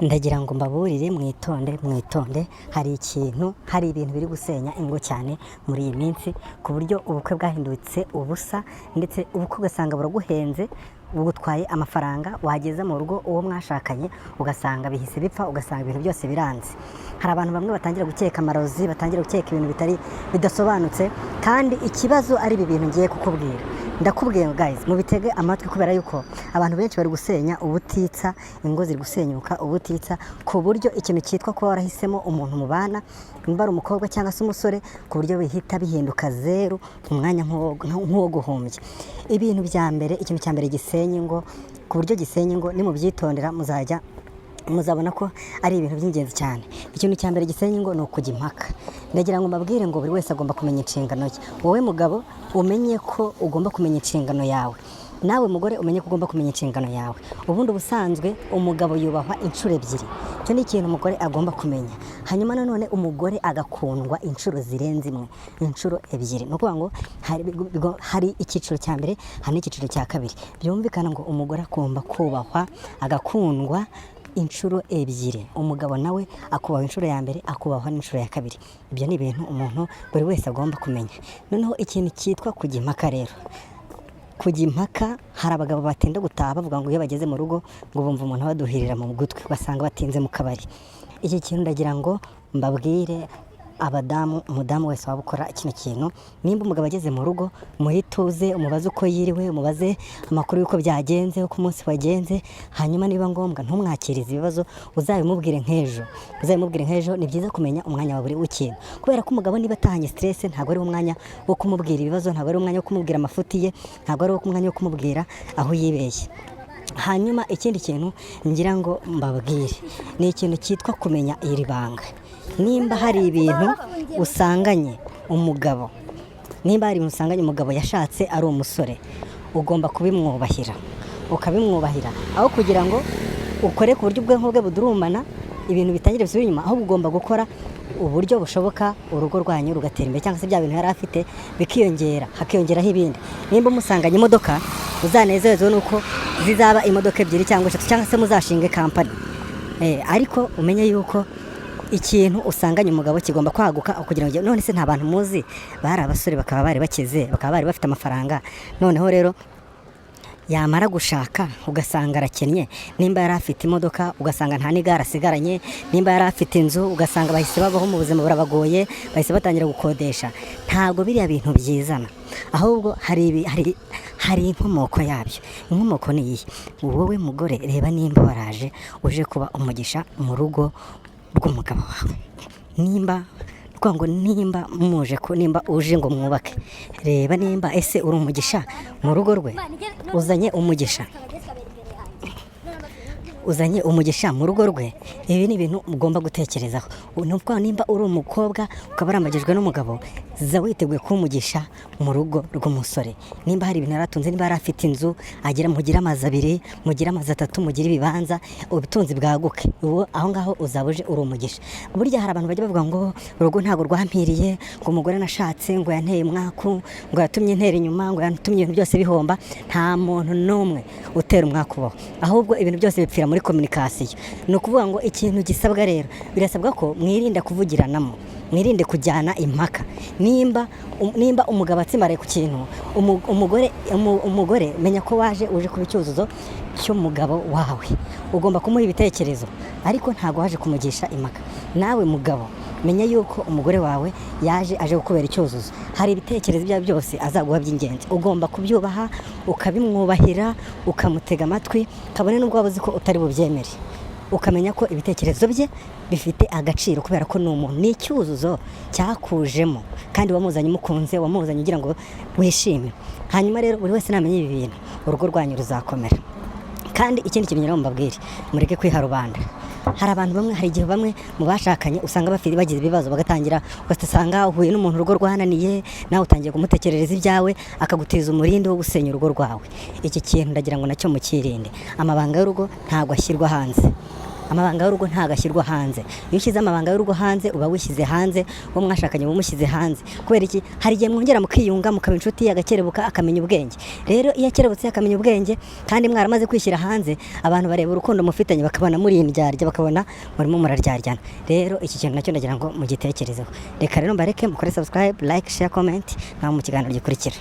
Ndagira ngo mbaburire mwitonde hari ibintu biri gusenya ingo cyane muri iyi minsi ku buryo ubukwe bwahindutse ubusa ndetse ubukwe ugasanga buraguhenze bugutwaye amafaranga wageza mu rugo uwo mwashakanye ugasanga bihise bipfa ugasanga ibintu byose biranze. Hari abantu bamwe batangira gukeka amarozi, batangira gukeka ibintu bidasobanutse kandi ikibazo ari ibi bintu ngiye kukubwira. Ndakubwiye guys, mubitege amatwi kubera yuko abantu benshi bari gusenya ubutitsa, ingo ziri gusenyuka ubutitsa ku buryo ikintu cyitwa ko warahisemo umuntu mubana nimba ari umukobwa cyangwa se umusore ku buryo bihita bihinduka zeru mu mwanya nk'uwo guhumbya. Ibintu bya mbere, ikintu cya mbere gisenya ingo, ku buryo gisenya ingo nimubyitondera muzabona ko ari ibintu by'ingenzi cyane. Ikintu cya mbere gisenya ingo ni ukujya impaka. Ndagira ngo mbabwire ngo buri wese agomba kumenya inshingano ye. Wowe mugabo umenye ko ugomba kumenya inshingano yawe, nawe mugore umenye ko ugomba kumenya inshingano yawe. Ubundi ubusanzwe umugabo yubahwa inshuro ebyiri, icyo ni ikintu umugore agomba kumenya. Hanyuma nanone umugore agakundwa inshuro zirenze imwe, inshuro ebyiri. Ni ukuvuga ngo hari icyiciro cya mbere hari n'icyiciro cya kabiri. Byumvikana ngo umugore agomba kubahwa agakundwa inshuro ebyiri, umugabo nawe akubaha inshuro ya mbere akubahwa n'inshuro ya kabiri. Ibyo ni ibintu umuntu buri wese agomba kumenya. Noneho ikintu cyitwa kujya impaka rero, kujya impaka, hari abagabo batinda gutaha bavuga ngo iyo bageze mu rugo ngo bumva umuntu abaduhirira mu gutwi ugasanga batinze mu kabari. Iki kintu ndagira ngo mbabwire umudamu wese waba ukora kino kintu, nimba umugabo ageze mu rugo muhituze umubaze uko yiriwe, umubaze amakuru y'uko byagenze, uko umunsi wagenze, hanyuma niba ngombwa ntumwakirize ibibazo, uzabimubwire nk'ejo. Ni byiza kumenya umwanya wa buri w'ikintu, kubera ko umugabo niba atahanye stress ntabwo ari umwanya wo kumubwira ibibazo, ntabwo ari umwanya wo kumubwira amafuti ye, ntabwo ari umwanya wo kumubwira aho yibeshye. Hanyuma ikindi kintu ngira ngo mbabwire ni ikintu cyitwa kumenya iri banga. Nimba hari ibintu usanganye umugabo, umugabo yashatse ari umusore, ugomba kubimwubahira, ukabimwubahira aho kugira ngo ukore ku buryo ubwonko bwe budurumana ibintu bitangire bisubira inyuma, ahubwo ugomba gukora uburyo bushoboka urugo rwanyu rugatera imbere, cyangwa se bya bintu yari afite bikiyongera, hakiyongeraho ibindi. Nimba umusanganye imodoka, uzanezezwe nuko zizaba imodoka ebyiri cyangwa eshatu, cyangwa se muzashinge kampani. Ariko umenye yuko ikintu usanganye umugabo kigomba kwaguka kugira ngo none se nta bantu muzi bari abasore bakaba bari bakize, bakaba bari bafite amafaranga, noneho rero yamara gushaka ugasanga arakennye. Nimba yari afite imodoka ugasanga nta n'igare asigaranye, nimba yari afite inzu ugasanga bahise babaho mu buzima burabagoye, bahise batangira gukodesha. Ntabwo biriya bintu byizana, ahubwo hari inkomoko yabyo. Inkomoko ni iyi: wowe mugore reba nimba waraje uje kuba umugisha mu rugo rw'umugabo wawe, nimba uje ngo mwubake, reba nimba ese uri umugisha mu rugo rwe, uzanye umugisha mu rugo rwe. Ibi ni ibintu mugomba gutekerezaho. Nimba uri umukobwa ukaba waramagijwe n'umugabo, za witeguye kumugisha mu rugo rw'umusore. Nimba hari ibintu yaratunze, nimba yari afite inzu, mugire amazi 2, mugire amazi 3, mugire ibibanza, ubutunzi bwaguke, aho ngaho uzaba uje uri umugisha. Burya hari abantu bajya bavuga ngo urugo ntabwo rwampiriye, ngo umugore nashatse ngo yanteye umwaku, ngo yatumye ntera inyuma, ngo yatumye ibintu byose bihomba. Nta muntu n'umwe utera umwaku ubaho, ahubwo ibintu byose bipfira muri komunikasiyo. Ni ukuvuga ngo ikintu gisabwa rero, birasabwa ko mwirinda kuvugiranamo, mwirinde kujyana impaka. Nimba umugabo atsimaraye ku kintu, umugore menya ko uje kuba icyuzuzo cy'umugabo wawe, ugomba kumuha ibitekerezo, ariko ntabwo waje kumugisha impaka. Nawe mugabo menya yuko umugore wawe aje gukubera icyuzuzo, hari ibitekerezo bya byose azaguha by'ingenzi, ugomba kubyubaha, ukabimwubahira, ukamutega amatwi, kabone n'ubwo wabuze ko utari bubyemere, ukamenya ko ibitekerezo bye bifite agaciro, kubera ko ni umuntu, ni icyuzuzo cyakujemo kandi wamuzanye umukunze, wamuzanye ugira ngo wishime. Hanyuma rero buri wese namenye ibi bintu, urugo rwanyu ruzakomera. Kandi ikindi kimenyero mbabwire, mureke kwiha rubanda. Hari igihe bamwe mu bashakanye usanga bagize ibibazo, bagatangira ugasanga uhuye n'umuntu urugo rwananiye, nawe utangiye kumutekerereza ibyawe, akaguteza umurindi wo gusenya urugo rwawe. Iki kintu ndagira ngo nacyo mukirinde. Amabanga y'urugo ntabwo ashyirwa hanze. amabanga y'urugo ntagashyirwa hanze. Iyo ushyize amabanga y'urugo hanze uba wishyize hanze, uwo mwashakanye uba umushyize hanze. Kubera iki? Hari igihe mwongera mukiyunga mukaba inshuti, agakerebuka akamenya ubwenge. Rero iyo akerebutse akamenya ubwenge kandi mwaramaze kwishyira hanze, abantu bareba urukundo mufitanye bakabona muri indyarya, bakabona murimo muraryaryana. Rero iki kintu nacyo ndagira ngo mugitekerezeho. Reka rero mbareke mukore subscribe, like, share, comment, naho mu kiganiro gikurikira.